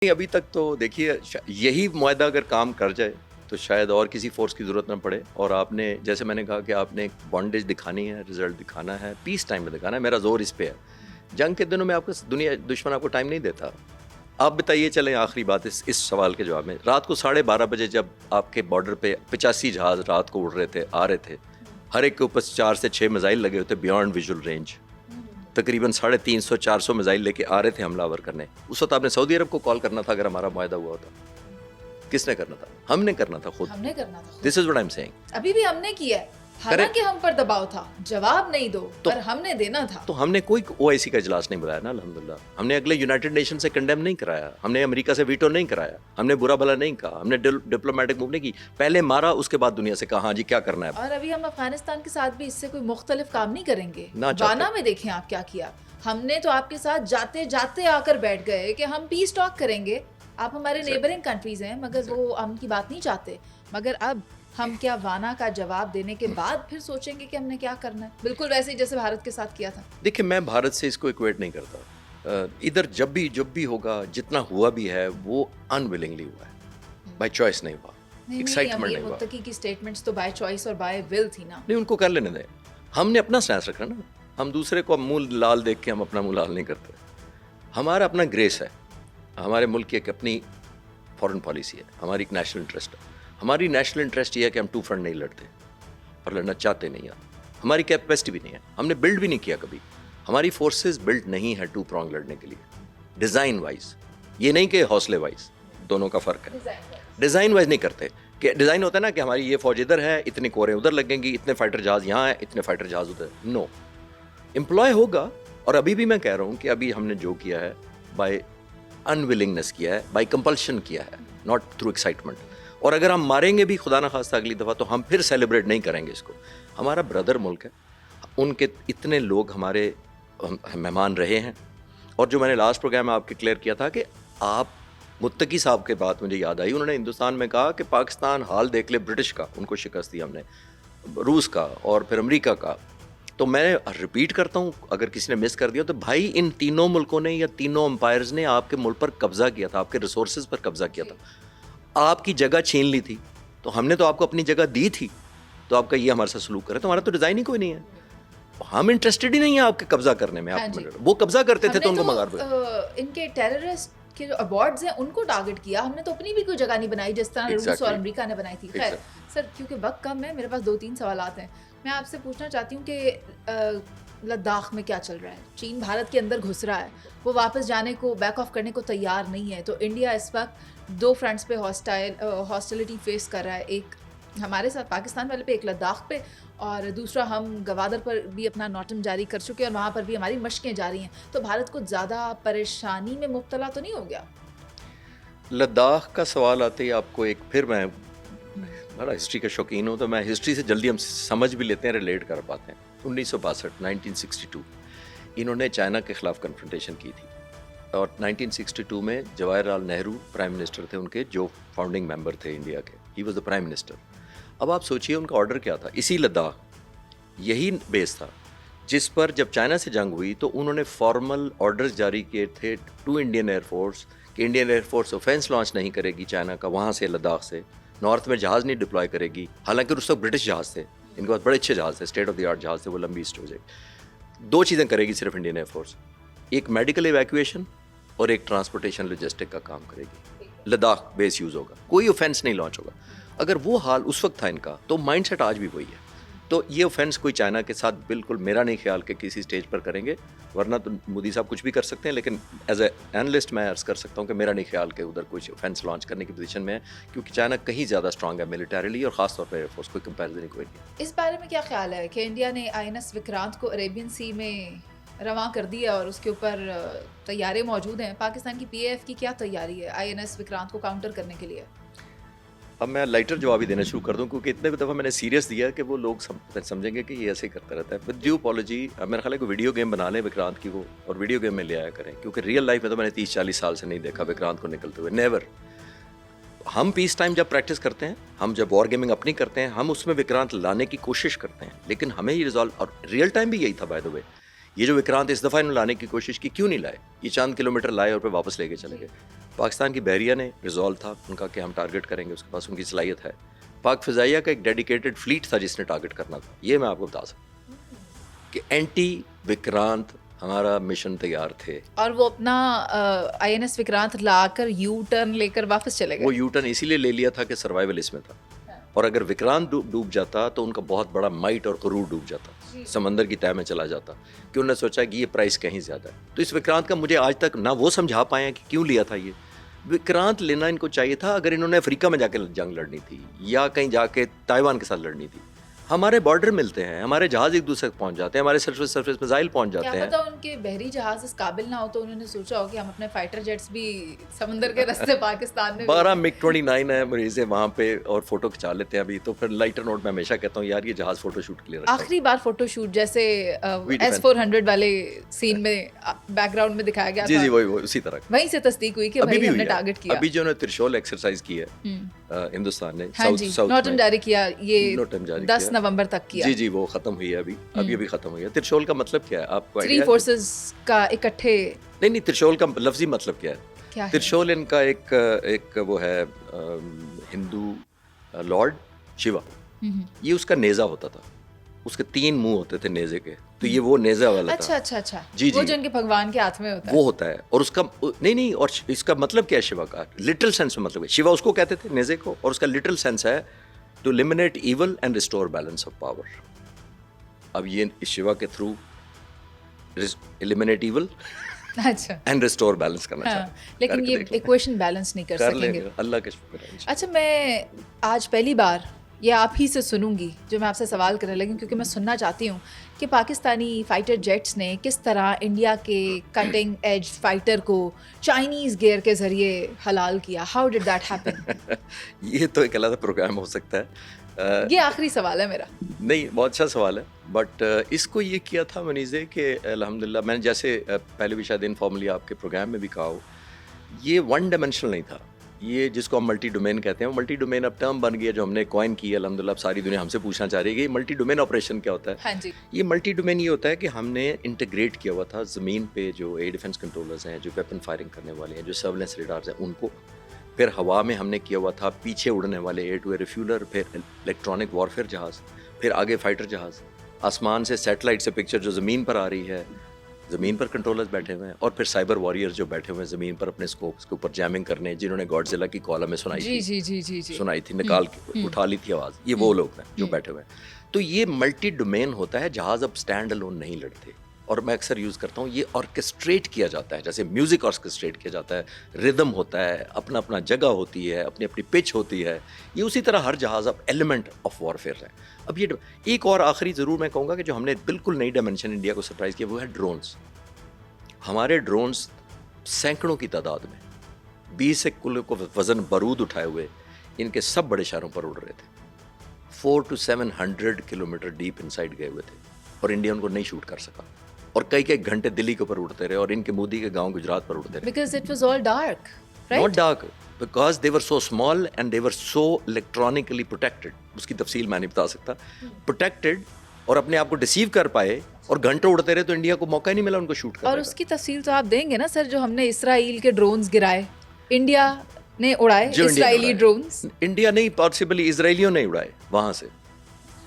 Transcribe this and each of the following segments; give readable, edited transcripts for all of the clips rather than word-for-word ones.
नहीं, अभी तक तो देखिए यही मुआहदा अगर काम कर जाए तो शायद और किसी फोर्स की ज़रूरत ना पड़े। और आपने जैसे मैंने कहा कि आपने एक बॉन्डेज दिखानी है, रिजल्ट दिखाना है, पीस टाइम में दिखाना है। मेरा जोर इस पे है। जंग के दिनों में आपको दुनिया दुश्मन आपको टाइम नहीं देता। आप बताइए, चलें आखिरी बात इस सवाल के जवाब में, रात को 12:30 बजे जब आपके बॉर्डर पे 85 जहाज़ रात को उड़ रहे थे, आ रहे थे, हर एक के ऊपर 4 से 6 मिसाइल लगे होते बियॉन्ड विजुअल रेंज, तकरीबन 350-400 मिसाइल लेके आ रहे थे हमलावर करने। उस वक्त आपने सऊदी अरब को कॉल करना था अगर हमारा मुआहदा हुआ होता। किसने करना था? हमने करना था खुद। हमने करना था खुद। This is what I am saying. अभी भी हमने किया है, हालांकि हम पर दबाव था, जवाब नहीं दो तो, पर हमने देना था। तो हमने कोई ओआईसी का इजलास नहीं बुलाया ना, अल्हम्दुलिल्लाह। हमने अगले यूनाइटेड नेशन से कंडेम नहीं कराया, हमने अमेरिका से वीटो नहीं कराया, हमने बुरा भला नहीं कहा, हमने डिप्लोमेटिक मूव नहीं की। पहले मारा, उसके बाद दुनिया से कहा हाँ जी क्या करना है। और अभी हम अफगानिस्तान के साथ भी इससे कोई मुख्तलिफ काम नहीं करेंगे। ना चाहते। वाना में देखें आप क्या किया। हमने तो आपके साथ जाते जाते आकर बैठ गए कि हम पीस टॉक करेंगे। आप हमारे नेबरिंग कंट्रीज हैं, मगर वो हम की बात नहीं चाहते। मगर अब हम क्या वाना का जवाब देने के बाद फिर सोचेंगे कि हमने क्या करना है, बिल्कुल वैसे ही जैसे भारत के साथ किया था। देखिए, मैं भारत से इसको इक्वेट नहीं करता। इधर जब भी होगा, जितना हुआ भी है वो अनविलिंगली हुआ है, बाय चॉइस नहीं हुआ, एक्साइटमेंट नहीं हुआ। मुत्तकी की स्टेटमेंट्स तो बाय चॉइस और बाय विल थी ना। नहीं, उनको कर लेने दें। हमने अपना स्टैंस रखना ना। हम दूसरे को मुंह लाल देख के हम अपना मुंह लाल नहीं करते। हमारा अपना ग्रेस है, हमारे मुल्क की एक अपनी फॉरेन पॉलिसी है, हमारी एक नेशनल इंटरेस्ट है। हमारी नेशनल इंटरेस्ट ये है कि हम टू फ्रंट नहीं लड़ते और लड़ना चाहते नहीं हैं। हमारी कैपेसिटी भी नहीं है, हमने बिल्ड भी नहीं किया कभी। हमारी फोर्सेस बिल्ड नहीं है टू प्रॉन्ग लड़ने के लिए, डिज़ाइन वाइज। ये नहीं कि हौसले वाइज, दोनों का फ़र्क है। डिज़ाइन वाइज नहीं करते कि डिज़ाइन होता है ना कि हमारी ये फौज इधर है, इतनी कोरें उधर लगेंगी, इतने फाइटर जहाज़ यहाँ हैं, इतने फाइटर जहाज़ उधर। नो, एम्प्लॉय होगा। और अभी भी मैं कह रहा हूँ कि अभी हमने जो किया है बाय अनविलिंगनेस किया है, बाय कंपल्शन किया है, नॉट थ्रू एक्साइटमेंट। और अगर हम मारेंगे भी खुदा ना खास्ता अगली दफ़ा, तो हम फिर सेलिब्रेट नहीं करेंगे इसको। हमारा ब्रदर मुल्क है, उनके इतने लोग हमारे मेहमान रहे हैं। और जो मैंने लास्ट प्रोग्राम में आपके क्लियर किया था कि आप मुत्तकी साहब के बात मुझे याद आई, उन्होंने हिंदुस्तान में कहा कि पाकिस्तान हाल देख ले, ब्रिटिश का, उनको शिकस्त दी हमने, रूस का और फिर अमेरिका का। तो मैं रिपीट करता हूँ, अगर किसी ने मिस कर दिया तो भाई, इन तीनों मुल्कों ने या तीनों एम्पायर्स ने आपके मुल्क पर कब्जा किया था, आपके रिसोर्सेज पर कब्जा किया था, आपकी जगह छीन ली थी। तो हमने तो आपको अपनी जगह दी थी, तो आपका ये हमारे साथ सलूक करे, तो हमारा तो डिज़ाइन ही कोई नहीं है। हम इंटरेस्टेड ही नहीं है आपके कब्जा करने में। आप वो कब्जा करते थे तो उनको मगार इनके टेररिस्ट के जो अबॉर्ड्स हैं उनको टारगेट किया। हमने तो अपनी भी कोई जगह नहीं बनाई जिस तरह रूस और अमेरिका ने बनाई थी। खैर सर, क्योंकि वक्त कम है, मेरे पास 2-3 सवालात हैं। मैं आपसे पूछना चाहती हूँ कि लद्दाख में क्या चल रहा है। चीन भारत के अंदर घुस रहा है, वो वापस जाने को, बैक ऑफ करने को तैयार नहीं है। तो इंडिया इस वक्त 2 फ्रंट्स पे हॉस्टिलिटी फेस कर रहा है, एक हमारे साथ पाकिस्तान वाले पे, एक लद्दाख पे, और दूसरा हम गवादर पर भी अपना नोटम जारी कर चुके हैं और वहाँ पर भी हमारी मशकें जारी हैं। तो भारत को ज़्यादा परेशानी में मुब्तला तो नहीं हो गया? लद्दाख का सवाल आते ही आपको एक, फिर मैं बड़ा हिस्ट्री का शौकीन हूँ, तो मैं हिस्ट्री से जल्दी हम समझ भी लेते हैं, रिलेट कर पाते हैं। 1962 इन्होंने चाइना के ख़िलाफ़ कन्फ्रंटेशन की थी, और 1962 में जवाहरलाल नेहरू प्राइम मिनिस्टर थे उनके, जो फाउंडिंग मेंबर थे इंडिया के। He was the prime minister. अब आप सोचिए उनका ऑर्डर क्या था। इसी लद्दाख, यही बेस था जिस पर जब चाइना से जंग हुई तो उन्होंने फॉर्मल ऑर्डर्स जारी किए थे टू इंडियन एयरफोर्स कि इंडियन एयरफोर्स ऑफेंस लॉन्च नहीं करेगी चाइना का, वहाँ से लद्दाख से नॉर्थ में जहाज़ नहीं डिप्लॉय करेगी। हालांकि उस वक्त ब्रिटिश जहाज़ थे, इनके पास बड़े अच्छे जहाज़ थे, स्टेट ऑफ द आर्ट जहाज़ थे, वो लंबी स्टोरेज। 2 चीज़ें करेगी सिर्फ इंडियन एयरफोर्स, एक मेडिकल इवैक्यूएशन और एक ट्रांसपोर्टेशन लॉजिस्टिक का काम करेगी। लद्दाख बेस यूज़ होगा, कोई ऑफेंस नहीं लॉन्च होगा। अगर वो हाल उस वक्त था इनका, तो माइंडसेट आज भी वही है। तो ये ऑफेंस कोई चाइना के साथ बिल्कुल मेरा नहीं ख्याल कि किसी स्टेज पर करेंगे, वरना तो मोदी साहब कुछ भी कर सकते हैं। लेकिन एज ए एनालिस्ट मैं अर्ज कर सकता हूँ कि मेरा नहीं ख्याल कि उधर कुछ ऑफेंस लॉन्च करने की पोजीशन में है, क्योंकि चाइना कहीं ज़्यादा स्ट्रांग है मिलिटरीली, और ख़ासतौर पर एयरफोर्स, कोई कंपेरिजन कोई नहीं। इस बारे में क्या ख्याल है कि इंडिया ने INS विक्रांत को अरेबियन सी में रवां कर दिया और उसके ऊपर तैयारे मौजूद हैं। पाकिस्तान की PAF की क्या तैयारी है INS विक्रांत को काउंटर करने के लिए? अब मैं लाइटर जवाब ही देना शुरू कर दूं, क्योंकि इतने दफ़ा मैंने सीरियस दिया कि वो लोग समझेंगे कि ये ऐसे ही करता रहता है। विद ड्यू अपॉलॉजी, मेरा ख्याल है कि वीडियो गेम बना लें विक्रांत की वो, और वीडियो गेम में ले आया करें, क्योंकि रियल लाइफ में तो मैंने 30-40 साल से नहीं देखा विक्रांत को निकलते हुए, नेवर। हम पीस टाइम जब प्रैक्टिस करते हैं, हम जब वॉर गेमिंग अपनी करते हैं, हम उसमें विक्रांत लाने की कोशिश करते हैं, लेकिन हमें ये रिजॉल्व, और रियल टाइम भी यही था बाय द वे। ये जो विक्रांत इस दफ़ा इन्होंने लाने की कोशिश की, क्यों नहीं लाए? ये चंद किलोमीटर लाए और फिर वापस लेके चले गए। पाकिस्तान की बहरिया ने रिजॉल्व था उनका कि हम टारगेट करेंगे, उसके पास उनकी सलाहियत है। पाक फ़िज़ाइया का एक डेडिकेटेड फ्लीट था जिसने टारगेट करना था। ये मैं आपको बता सकता हूँ कि एंटी विक्रांत हमारा मिशन तैयार थे। और वो अपना INS विक्रांत लाकर यू टर्न लेकर वापस चले गए। वो यू टर्न इसीलिए ले लिया था कि सर्वाइवल इसमें था, और अगर विक्रांत डूब जाता तो उनका बहुत बड़ा माइट और गरूर डूब जाता, समंदर की तह में चला जाता, कि उन्होंने सोचा कि ये प्राइस कहीं ज़्यादा है। तो इस विक्रांत का मुझे आज तक ना वो समझा पाए कि क्यों लिया था। ये विक्रांत लेना इनको चाहिए था अगर इन्होंने अफ्रीका में जाके जंग लड़नी थी या कहीं जाके ताइवान के साथ लड़नी थी। हमारे बॉर्डर मिलते हैं, हमारे जहाज एक दूसरे तक पहुंच जाते हैं, हमारे सरफेस मिसाइल पहुंच जाते हैं। क्या पता उनके बहरी जहाज इस काबिल ना हो तो उन्होंने सोचा हो कि हम अपने फाइटर जेट्स भी समंदर के रास्ते पाकिस्तान में 12 MiG-29 है मरीज़े वहाँ पे और फोटो खिंचा लेते हैं अभी। तो फिर लाइटर नोट में हमेशा कहता हूँ यार ये जहाज फोटो शूट के लिए रखा है। आखिरी बार फोटो शूट जैसे S-400 वाले सीन में बैकग्राउंड में दिखाया गया जी था। जी वही इसी तरह वहीं से तस्दीक हुई कि भाई हमने टारगेट किया। अभी जो त्रिशूल एक्सरसाइज की है हिंदुस्तान ने हाँ जी, नोटम जारी किया, ये 10 नवंबर तक किया। जी जी वो खत्म हुई है अभी खत्म हुई है। त्रिशूल का मतलब क्या है आपको? 3 फोर्सेस का इकट्ठे। नहीं त्रिशूल का लफ्जी मतलब क्या है? त्रिशूल इनका एक वो है हिंदू लॉर्ड शिवा, ये उसका नेजा होता था, उसके 3 मुंह होते थे नेजे के, तो ये वो नेजा वाला था। अच्छा जी वो जो इनके भगवान के हाथ में होता है वो होता है। और उसका नहीं और इसका मतलब क्या है शिवा का? लिटरल सेंस में मतलब है, शिवा उसको कहते थे नेजे को, और उसका लिटरल सेंस है to eliminate evil and restore balance of power. अब ये इस शिवा के थ्रू एलिमिनेट इवल अच्छा एंड रिस्टोर बैलेंस करना चाहते हैं। लेकिन ये इक्वेशन बैलेंस नहीं कर सकेंगे। अल्लाह के शुक्र है। अच्छा, मैं आज पहली बार ये आप ही से सुनूंगी जो मैं आपसे सवाल करने लगी, क्योंकि मैं सुनना चाहती हूँ कि पाकिस्तानी फाइटर जेट्स ने किस तरह इंडिया के कटिंग एज फाइटर को चाइनीज़ गियर के ज़रिए हलाल किया। How did that happen? ये तो एक अलग प्रोग्राम हो सकता है। ये आखिरी सवाल है मेरा। नहीं बहुत अच्छा सवाल है, बट इसको ये किया था मनीज़े कि अल्हम्दुलिल्लाह मैंने जैसे पहले भी शायद इनफॉर्मली आपके प्रोग्राम में भी कहा हो, ये वन डायमेंशनल नहीं था। ये जिसको हम मल्टी डोमेन कहते हैं, मल्टी डोमेन अब टर्म बन गया जो हमने कॉइन की है अल्हम्दुलिल्लाह। अब सारी दुनिया हमसे पूछना चाह रही है कि मल्टी डोमेन ऑपरेशन क्या होता है। हाँ जी। ये मल्टी डोमेन ये होता है कि हमने इंटीग्रेट किया हुआ था ज़मीन पे जो एयर डिफेंस कंट्रोलर्स हैं, जो वेपन फायरिंग करने वाले हैं, जो सर्वेलेंस रेडार्स हैं उनको, फिर हवा में हमने किया हुआ था पीछे उड़ने वाले एयर टू एयर रिफ्यूलर, फिर इलेक्ट्रॉनिक वॉरफेयर जहाज़, फिर आगे फाइटर जहाज़, आसमान से सैटेलाइट से पिक्चर जो ज़मीन पर आ रही है, ज़मीन पर कंट्रोलर्स बैठे हुए हैं, और फिर साइबर वॉरियर्स जो बैठे हुए हैं ज़मीन पर अपने स्कोप्स के ऊपर जैमिंग करने, जिन्होंने गॉडजिला की कॉल में सुनाई थी, सुनाई थी, निकाल के उठा ली थी आवाज़, ये वो लोग हैं जो बैठे हुए हैं। तो ये मल्टी डोमेन होता है। जहाज़ अब स्टैंड अलोन नहीं लड़ते, और मैं अक्सर यूज़ करता हूँ, ये ऑर्केस्ट्रेट किया जाता है, जैसे म्यूज़िक ऑर्केस्ट्रेट किया जाता है, रिदम होता है, अपना अपना जगह होती है, अपनी अपनी पिच होती है। ये उसी तरह हर जहाज़ अब एलिमेंट ऑफ वॉरफेयर है। अब ये एक और आखिरी ज़रूर मैं कहूँगा कि जो हमने बिल्कुल नई डायमेंशन इंडिया को सरप्राइज़ किया वो है ड्रोन्स। हमारे ड्रोन्स सैकड़ों की तादाद में 20 से कुल को वज़न बारूद उठाए हुए इनके सब बड़े शहरों पर उड़ रहे थे। 400 to 700 किलोमीटर डीप इनसाइड गए हुए थे, और इंडिया उनको नहीं शूट कर सका, और कई घंटे दिल्ली के ऊपर उड़ते रहे, और इनके मोदी के गांव गुजरात पर उड़ते रहे। Because it was all dark, right? Not dark, because they were so small and they were so electronically protected. उसकी तफसील मैं नहीं बता सकता। Protected, और अपने आप को डिसीव कर पाए, और घंटों उड़ते रहे, तो इंडिया को मौका ही नहीं मिला उनको शूट करने का। और उसकी तफसील तो आप देंगे ना सर, जो हमने इसराइल के ड्रोन्स गिराए, इंडिया ने उड़ाए इसराइली ड्रोन्स। इंडिया नहीं, पॉसिबली इजराइलियों ने उड़ाए वहाँ से।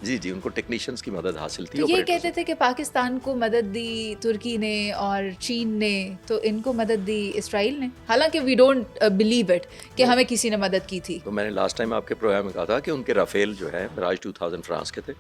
जी उनको टेक्नीशियंस की मदद हासिल थी। तो ये कहते थे कि पाकिस्तान को मदद दी तुर्की ने और चीन ने, तो इनको मदद दी इसराइल ने। हालांकि वी डोंट बिलीव इट कि हमें किसी ने मदद की थी। तो मैंने लास्ट टाइम आपके प्रोग्राम में कहा था कि उनके राफेल जो है मिराज 2000 फ्रांस के थे,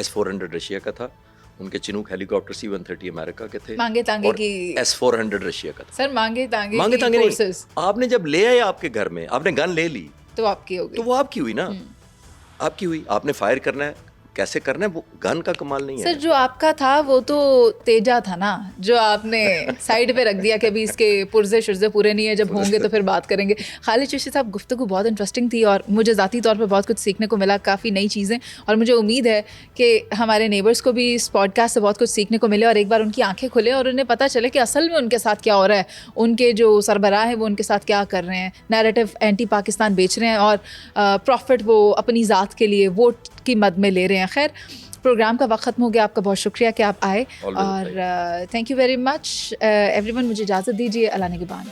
S-400 रशिया का था, उनके चिनूक हेलीकॉप्टर C-130 अमेरिका के थे, मांगे तांगे की S-400 रशिया का था। सर मांगे तांगे नहीं, आपने जब ले आए आपके घर में, आपने गन ले ली तो आपकी हो गई, तो वो आपकी हुई ना, आपकी हुई। आपने फायर करना है, कैसे करना है, वो गन का कमाल नहीं है सर। जो आपका था वो तो तेजा था ना, जो आपने साइड पे रख दिया कि अभी इसके पुर्जे शुर्जे पूरे नहीं है, जब होंगे तो फिर बात करेंगे। खालिद चिश्ती साहब, गुफ्तगू बहुत इंटरेस्टिंग थी और मुझे ज़ाती तौर पे बहुत कुछ सीखने को मिला, काफ़ी नई चीज़ें, और मुझे उम्मीद है कि हमारे नेबर्स को भी इस पॉडकास्ट से बहुत कुछ सीखने को मिले और एक बार उनकी आंखें खुले और उन्हें पता चले कि असल में उनके साथ क्या हो रहा है, उनके जो सरबराह हैं वो उनके साथ क्या कर रहे हैं, नैरेटिव एंटी पाकिस्तान बेच रहे हैं और प्रॉफिट वो अपनी ज़ात के लिए वोट की मद में ले रहे हैं। खैर, प्रोग्राम का वक्त ख़त्म हो गया। आपका बहुत शुक्रिया कि आप आए, और thank you very much everyone. मुझे इजाज़त दीजिए। अल्लाह निगहबान।